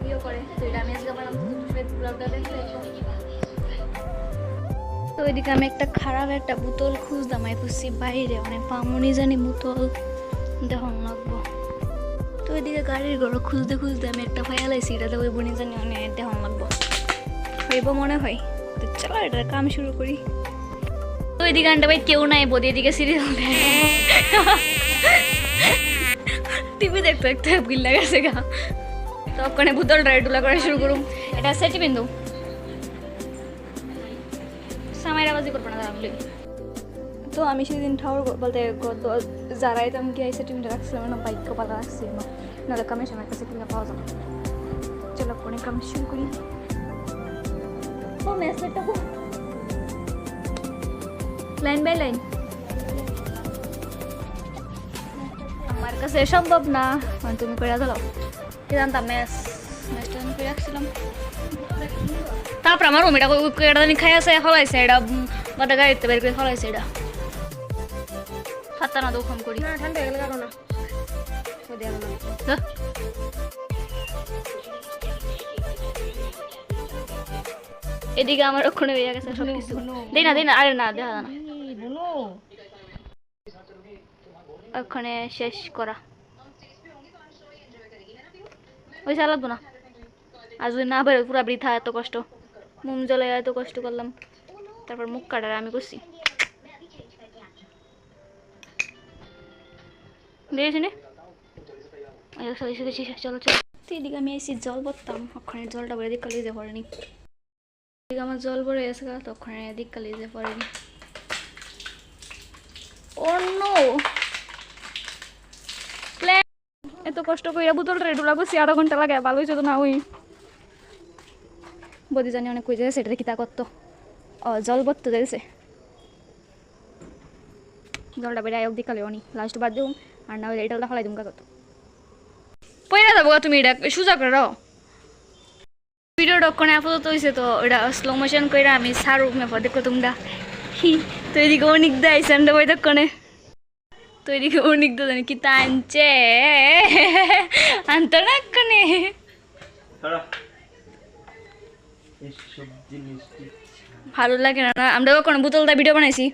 ইয়ে করে তো এটা আমি আজকে বানাবো ব্লগটা দেখলে তো ওইদিকে আমি একটা খারাপ একটা বোতল খুঁজতাম আইপুসি বাইরে মানে পামনি জানি বোতল দেখুন লাগবো তো ওইদিকে গাড়ির ঘর খুঁজতে খুঁজতে আমি একটা ফাইলাইছি এটাতে ওই বনি জানি অনেক দেখুন লাগবো হইব মনে হয় তো চলো এটার কাম শুরু করি তো ওইদিকে আনটা ভাই কেউ নাই বোধ এদিকে সিরিয়াল টিভি দেখতে দেখতে গিল্লা গেছে গা তো ওখানে বোতলটা ডুলা করা শুরু করুম এটা সেটি বিন্দু সামাইরাবাজি করবো না দাঁড়াবলি তো আমি সেদিন ঠাউর বলতে যারাই তো আমি কি আইসে টিমটা রাখছিলাম না বাইক কপালা রাখছি নাহলে কামের সময় কাছে কিনা পাওয়া যাবে চলো কোনে কাম শুরু করি ও মেসেজটা লাইন বাই লাইন আমার কাছে সম্ভব না তুমি করে দাও কি জানতাম ম্যাচটা আমি করে রাখছিলাম তারপর আমার রুম এটা জানি খাই আছে ফলাইছে এটা বাদা গাড়িতে বের করে ফলাইছে এটা হাতটা না দোকান করি না ঠান্ডা গেলে কারো না এদিকে আমার ওখানে হয়ে গেছে সব কিছু দেই না আরে না দেখা না ওখানে শেষ করা ওই লাগবো না আর যদি না বেরো পুরা বৃথা এত কষ্ট মুম জলে এত কষ্ট করলাম তারপর মুখ কাটার আমি করছি দিয়েছি নে চলো চলো এদিকে আমি এসি জল ভরতাম ওখানে জলটা ভরে দিক কালিজে পড়েনি এদিকে আমার জল ভরে গেছে তখন এদিক কালিজে পড়েনি অন্য এত কষ্ট করে বোতলটা ডুলা করছি আধা ঘন্টা লাগে ভালো হয়েছে তো না ওই বদি জানি অনেক কই যায় সেটা দেখি তা করতো জল ভরতে যাইছে জলটা বেড়ে আয়োগ দিকালে অনি লাস্ট বাদ দিও আর না হলে এটালটা ফলাই দিম কাকত পয়রা যাবো তুমি এটা সোজা করে রাও ভিডিওটা ওখানে আপাতত হয়েছে তো এটা স্লো মোশন করে আমি সারু মেপর দেখো তোমরা তো এদিকে অনেক দেয় স্যান্ডা বই দোকানে তো এদিকে অনেক দো জানি কি তা আনছে আনতো না ওখানে ভালো লাগে না আমরা ওখানে বোতলটা ভিডিও বানাইছি